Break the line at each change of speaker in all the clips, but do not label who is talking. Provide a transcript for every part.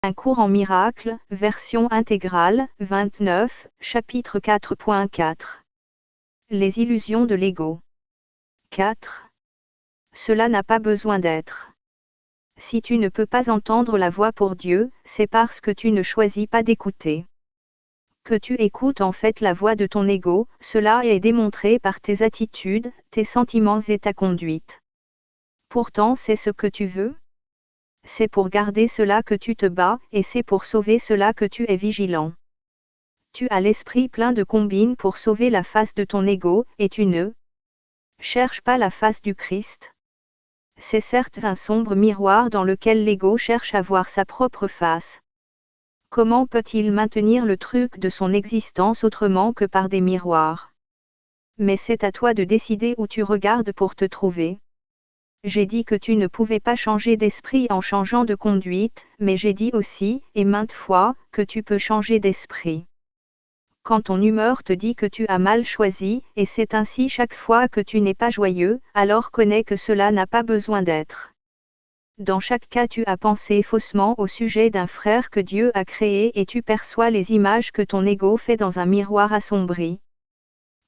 Un cours en miracle, version intégrale, 29, chapitre 4.4. Les illusions de l'ego. 4. Cela n'a pas besoin d'être. Si tu ne peux pas entendre la voix pour Dieu, c'est parce que tu ne choisis pas d'écouter. Que tu écoutes en fait la voix de ton ego, cela est démontré par tes attitudes, tes sentiments et ta conduite. Pourtant c'est ce que tu veux? C'est pour garder cela que tu te bats, et c'est pour sauver cela que tu es vigilant. Tu as l'esprit plein de combines pour sauver la face de ton ego, et tu ne cherches pas la face du Christ. C'est certes un sombre miroir dans lequel l'ego cherche à voir sa propre face. Comment peut-il maintenir le truc de son existence autrement que par des miroirs? Mais c'est à toi de décider où tu regardes pour te trouver. J'ai dit que tu ne pouvais pas changer d'esprit en changeant de conduite, mais j'ai dit aussi, et maintes fois, que tu peux changer d'esprit. Quand ton humeur te dit que tu as mal choisi, et c'est ainsi chaque fois que tu n'es pas joyeux, alors connais que cela n'a pas besoin d'être. Dans chaque cas tu as pensé faussement au sujet d'un frère que Dieu a créé et tu perçois les images que ton ego fait dans un miroir assombri.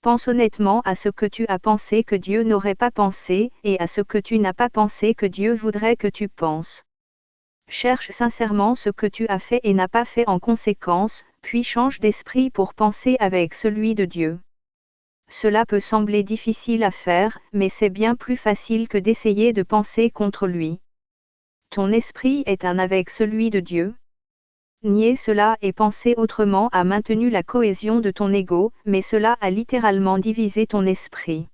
Pense honnêtement à ce que tu as pensé que Dieu n'aurait pas pensé, et à ce que tu n'as pas pensé que Dieu voudrait que tu penses. Cherche sincèrement ce que tu as fait et n'as pas fait en conséquence, puis change d'esprit pour penser avec celui de Dieu. Cela peut sembler difficile à faire, mais c'est bien plus facile que d'essayer de penser contre lui. Ton esprit est un avec celui de Dieu. Nier cela et penser autrement a maintenu la cohésion de ton ego, mais cela a littéralement divisé ton esprit.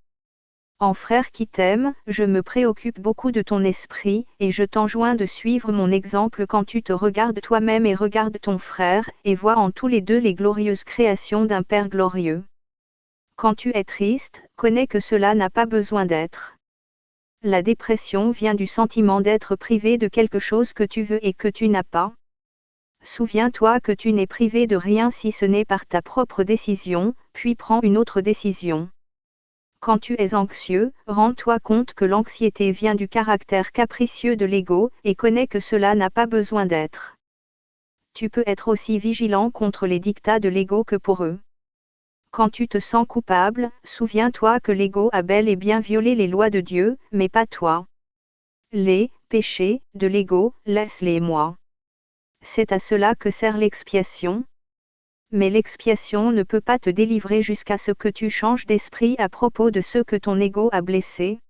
En frère qui t'aime, je me préoccupe beaucoup de ton esprit, et je t'enjoins de suivre mon exemple quand tu te regardes toi-même et regardes ton frère, et vois en tous les deux les glorieuses créations d'un Père glorieux. Quand tu es triste, connais que cela n'a pas besoin d'être. La dépression vient du sentiment d'être privé de quelque chose que tu veux et que tu n'as pas. Souviens-toi que tu n'es privé de rien si ce n'est par ta propre décision, puis prends une autre décision. Quand tu es anxieux, rends-toi compte que l'anxiété vient du caractère capricieux de l'ego, et connais que cela n'a pas besoin d'être. Tu peux être aussi vigilant contre les dictats de l'ego que pour eux. Quand tu te sens coupable, souviens-toi que l'ego a bel et bien violé les lois de Dieu, mais pas toi. Les péchés de l'ego, laisse-les moi. C'est à cela que sert l'expiation. Mais l'expiation ne peut pas te délivrer jusqu'à ce que tu changes d'esprit à propos de ceux que ton ego a blessés.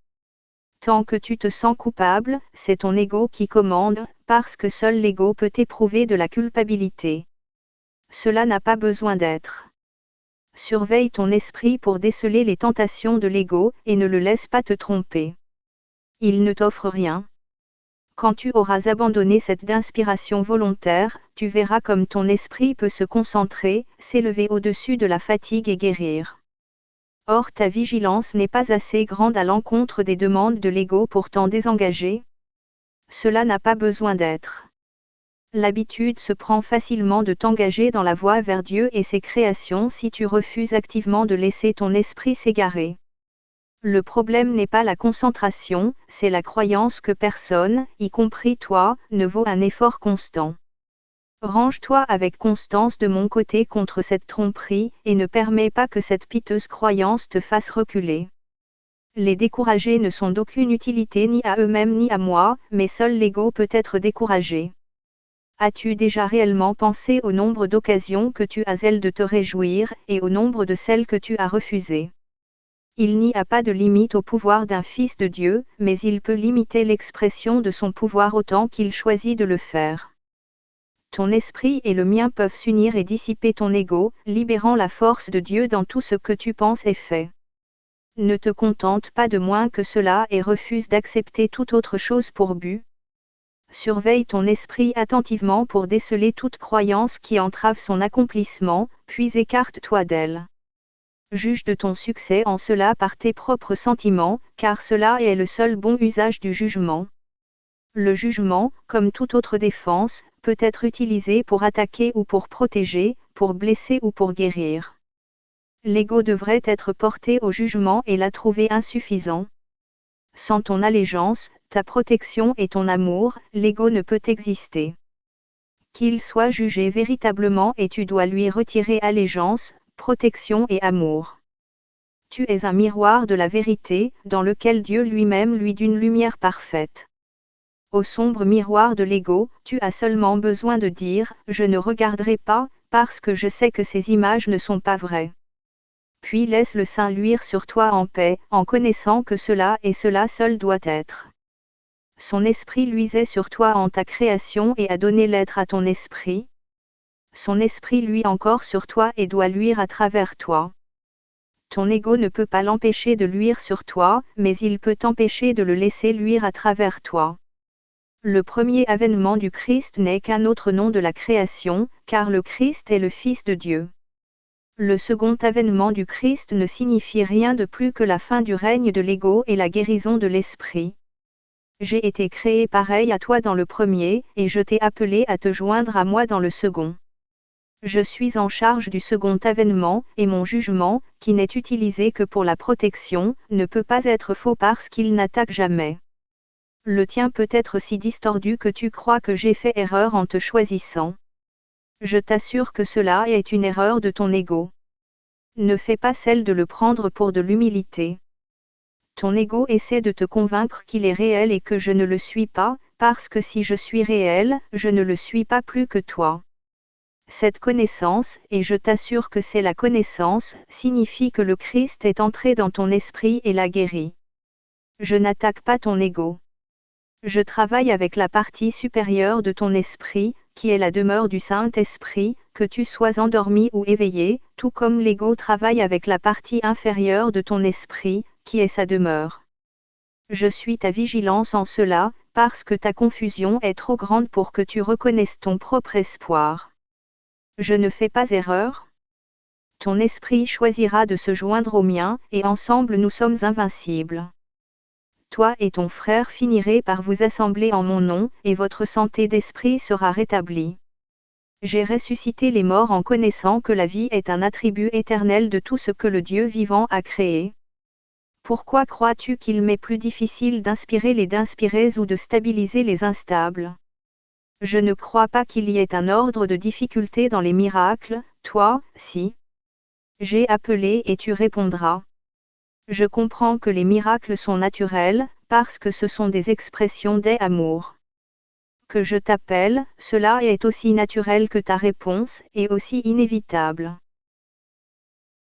Tant que tu te sens coupable, c'est ton ego qui commande, parce que seul l'ego peut éprouver de la culpabilité. Cela n'a pas besoin d'être. Surveille ton esprit pour déceler les tentations de l'ego, et ne le laisse pas te tromper. Il ne t'offre rien. Quand tu auras abandonné cette d'inspiration volontaire, tu verras comme ton esprit peut se concentrer, s'élever au-dessus de la fatigue et guérir. Or ta vigilance n'est pas assez grande à l'encontre des demandes de l'ego pour t'en désengager. Cela n'a pas besoin d'être. L'habitude se prend facilement de t'engager dans la voie vers Dieu et ses créations si tu refuses activement de laisser ton esprit s'égarer. Le problème n'est pas la concentration, c'est la croyance que personne, y compris toi, ne vaut un effort constant. Range-toi avec constance de mon côté contre cette tromperie, et ne permets pas que cette piteuse croyance te fasse reculer. Les découragés ne sont d'aucune utilité ni à eux-mêmes ni à moi, mais seul l'ego peut être découragé. As-tu déjà réellement pensé au nombre d'occasions que tu as elles de te réjouir, et au nombre de celles que tu as refusées? Il n'y a pas de limite au pouvoir d'un fils de Dieu, mais il peut limiter l'expression de son pouvoir autant qu'il choisit de le faire. Ton esprit et le mien peuvent s'unir et dissiper ton ego, libérant la force de Dieu dans tout ce que tu penses et fais. Ne te contente pas de moins que cela et refuse d'accepter toute autre chose pour but. Surveille ton esprit attentivement pour déceler toute croyance qui entrave son accomplissement, puis écarte-toi d'elle. Juge de ton succès en cela par tes propres sentiments, car cela est le seul bon usage du jugement. Le jugement, comme toute autre défense, peut être utilisé pour attaquer ou pour protéger, pour blesser ou pour guérir. L'ego devrait être porté au jugement et l'a trouvé insuffisant. Sans ton allégeance, ta protection et ton amour, l'ego ne peut exister. qu'il soit jugé véritablement et tu dois lui retirer allégeance, protection et amour. Tu es un miroir de la vérité, dans lequel Dieu lui-même lui d'une lumière parfaite. Au sombre miroir de l'ego, tu as seulement besoin de dire « Je ne regarderai pas, parce que je sais que ces images ne sont pas vraies. » Puis laisse le Saint luire sur toi en paix, en connaissant que cela et cela seul doit être. Son esprit luisait sur toi en ta création et a donné l'être à ton esprit. Son esprit luit encore sur toi et doit luire à travers toi. Ton ego ne peut pas l'empêcher de luire sur toi, mais il peut t'empêcher de le laisser luire à travers toi. Le premier avènement du Christ n'est qu'un autre nom de la création, car le Christ est le Fils de Dieu. Le second avènement du Christ ne signifie rien de plus que la fin du règne de l'ego et la guérison de l'esprit. J'ai été créé pareil à toi dans le premier, et je t'ai appelé à te joindre à moi dans le second. Je suis en charge du second avènement, et mon jugement, qui n'est utilisé que pour la protection, ne peut pas être faux parce qu'il n'attaque jamais. Le tien peut être si distordu que tu crois que j'ai fait erreur en te choisissant. Je t'assure que cela est une erreur de ton ego. Ne fais pas celle de le prendre pour de l'humilité. Ton ego essaie de te convaincre qu'il est réel et que je ne le suis pas, parce que si je suis réel, je ne le suis pas plus que toi. Cette connaissance, et je t'assure que c'est la connaissance, signifie que le Christ est entré dans ton esprit et l'a guéri. Je n'attaque pas ton ego. Je travaille avec la partie supérieure de ton esprit, qui est la demeure du Saint-Esprit, que tu sois endormi ou éveillé, tout comme l'ego travaille avec la partie inférieure de ton esprit, qui est sa demeure. Je suis ta vigilance en cela, parce que ta confusion est trop grande pour que tu reconnaisses ton propre espoir. Je ne fais pas erreur. Ton esprit choisira de se joindre au mien, et ensemble nous sommes invincibles. Toi et ton frère finirez par vous assembler en mon nom, et votre santé d'esprit sera rétablie. J'ai ressuscité les morts en connaissant que la vie est un attribut éternel de tout ce que le Dieu vivant a créé. Pourquoi crois-tu qu'il m'est plus difficile d'inspirer les d'inspirés ou de stabiliser les instables? Je ne crois pas qu'il y ait un ordre de difficulté dans les miracles, toi, si. J'ai appelé et tu répondras. Je comprends que les miracles sont naturels, parce que ce sont des expressions d'amour. Que je t'appelle, cela est aussi naturel que ta réponse, et aussi inévitable.